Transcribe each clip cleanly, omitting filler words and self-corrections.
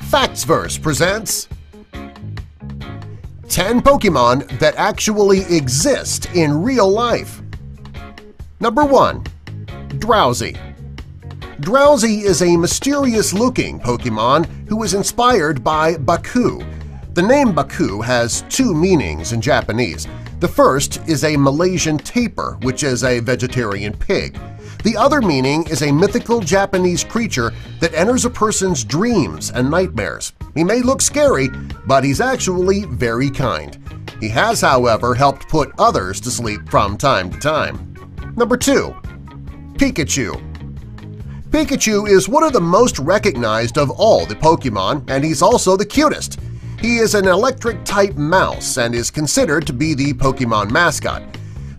Factsverse presents 10 Pokemon that actually exist in real life. Number 1. Drowsy. Drowsy is a mysterious-looking Pokemon who is inspired by Baku. The name Baku has two meanings in Japanese. The first is a Malaysian tapir, which is a vegetarian pig. The other meaning is a mythical Japanese creature that enters a person's dreams and nightmares. He may look scary, but he's actually very kind. He has, however, helped put others to sleep from time to time. Number 2. Pikachu. Pikachu is one of the most recognized of all the Pokemon, and he's also the cutest. He is an electric-type mouse and is considered to be the Pokemon mascot.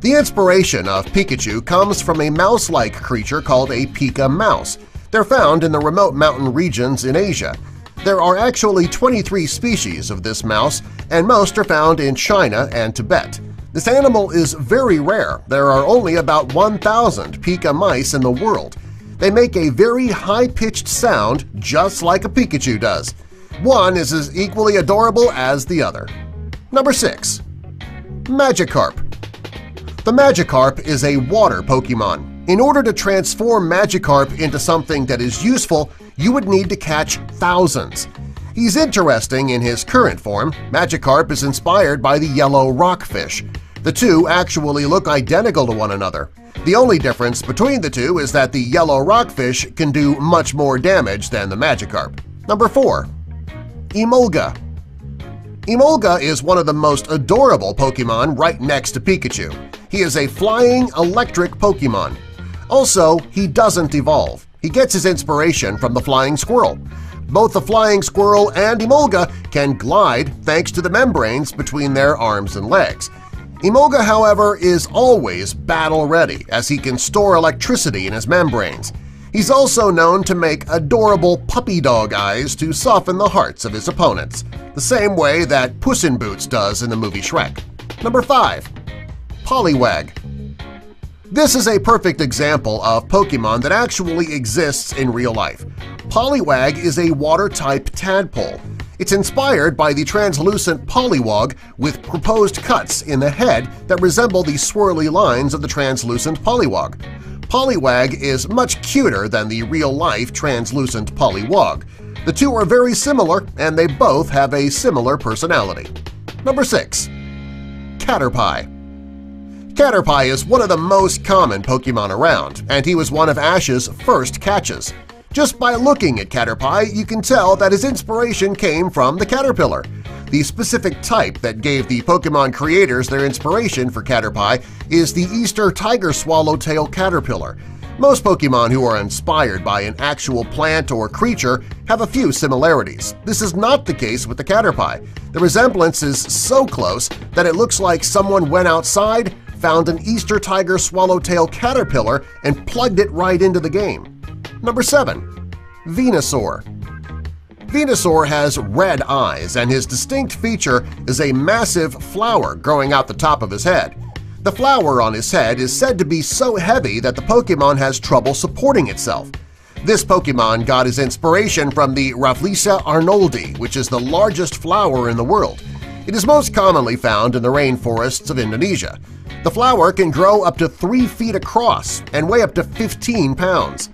The inspiration of Pikachu comes from a mouse-like creature called a Pika mouse. They're found in the remote mountain regions in Asia. There are actually 23 species of this mouse, and most are found in China and Tibet. This animal is very rare. There are only about 1,000 Pika mice in the world. They make a very high-pitched sound just like a Pikachu does. One is as equally adorable as the other. Number 6. Magikarp. The Magikarp is a water Pokemon. In order to transform Magikarp into something that is useful, you would need to catch thousands. He's interesting in his current form. Magikarp is inspired by the yellow rockfish. The two actually look identical to one another. The only difference between the two is that the yellow rockfish can do much more damage than the Magikarp. Number 4. Emolga. Emolga is one of the most adorable Pokemon right next to Pikachu. He is a flying electric Pokemon. Also, he doesn't evolve. He gets his inspiration from the flying squirrel. Both the flying squirrel and Emolga can glide thanks to the membranes between their arms and legs. Emolga, however, is always battle-ready as he can store electricity in his membranes. He's also known to make adorable puppy dog eyes to soften the hearts of his opponents, the same way that Puss in Boots does in the movie Shrek. Number 5. Poliwag. This is a perfect example of Pokemon that actually exists in real life. Poliwag is a water-type tadpole. It's inspired by the translucent Poliwag with proposed cuts in the head that resemble the swirly lines of the translucent Poliwag. Poliwag is much cuter than the real-life translucent Poliwag. The two are very similar, and they both have a similar personality. Number 6. Caterpie. Caterpie is one of the most common Pokemon around, and he was one of Ash's first catches. Just by looking at Caterpie, you can tell that his inspiration came from the caterpillar. The specific type that gave the Pokemon creators their inspiration for Caterpie is the Easter tiger swallowtail caterpillar. Most Pokemon who are inspired by an actual plant or creature have a few similarities. This is not the case with the Caterpie. The resemblance is so close that it looks like someone went outside, found an Easter tiger swallowtail caterpillar, and plugged it right into the game. Number 7. Venusaur. Venusaur has red eyes, and his distinct feature is a massive flower growing out the top of his head. The flower on his head is said to be so heavy that the Pokemon has trouble supporting itself. This Pokemon got his inspiration from the Rafflesia arnoldi, which is the largest flower in the world. It is most commonly found in the rainforests of Indonesia. The flower can grow up to 3 feet across and weigh up to 15 pounds.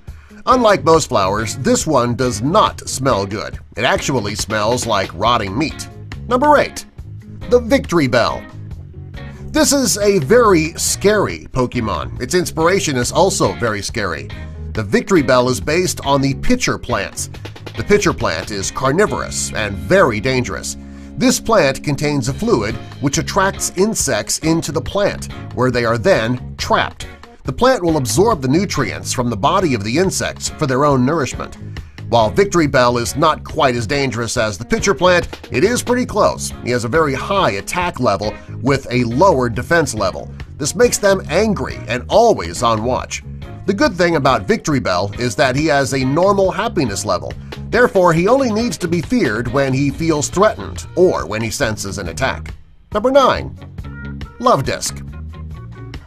Unlike most flowers, this one does not smell good. It actually smells like rotting meat. Number 8. The Victory Bell. This is a very scary Pokemon. Its inspiration is also very scary. The Victory Bell is based on the pitcher plants. The pitcher plant is carnivorous and very dangerous. This plant contains a fluid which attracts insects into the plant, where they are then trapped. The plant will absorb the nutrients from the body of the insects for their own nourishment. While Victory Bell is not quite as dangerous as the pitcher plant, it is pretty close. He has a very high attack level with a lower defense level. This makes them angry and always on watch. The good thing about Victory Bell is that he has a normal happiness level. Therefore, he only needs to be feared when he feels threatened or when he senses an attack. Number 9. Luvdisc.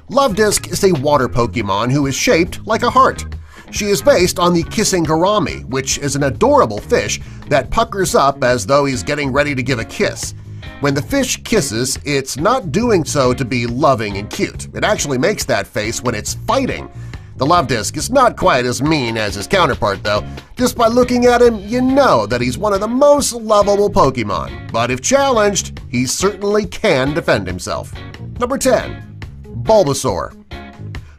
Luvdisc is a water Pokemon who is shaped like a heart. She is based on the kissing gourami, which is an adorable fish that puckers up as though he's getting ready to give a kiss. When the fish kisses, it's not doing so to be loving and cute. It actually makes that face when it's fighting. The love disc is not quite as mean as his counterpart, though. Just by looking at him, you know that he's one of the most lovable Pokemon, but if challenged, he certainly can defend himself. Number 10. Bulbasaur.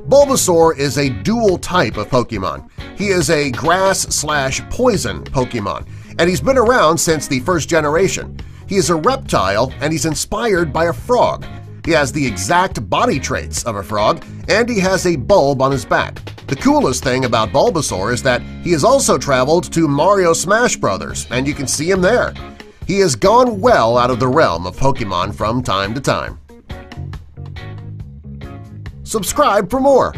Bulbasaur is a dual type of Pokemon. He is a grass/poison Pokemon, and he's been around since the first generation. He is a reptile, and he's inspired by a frog. He has the exact body traits of a frog, and he has a bulb on his back. The coolest thing about Bulbasaur is that he has also traveled to Mario Smash Bros., and you can see him there. He has gone well out of the realm of Pokemon from time to time. Subscribe for more!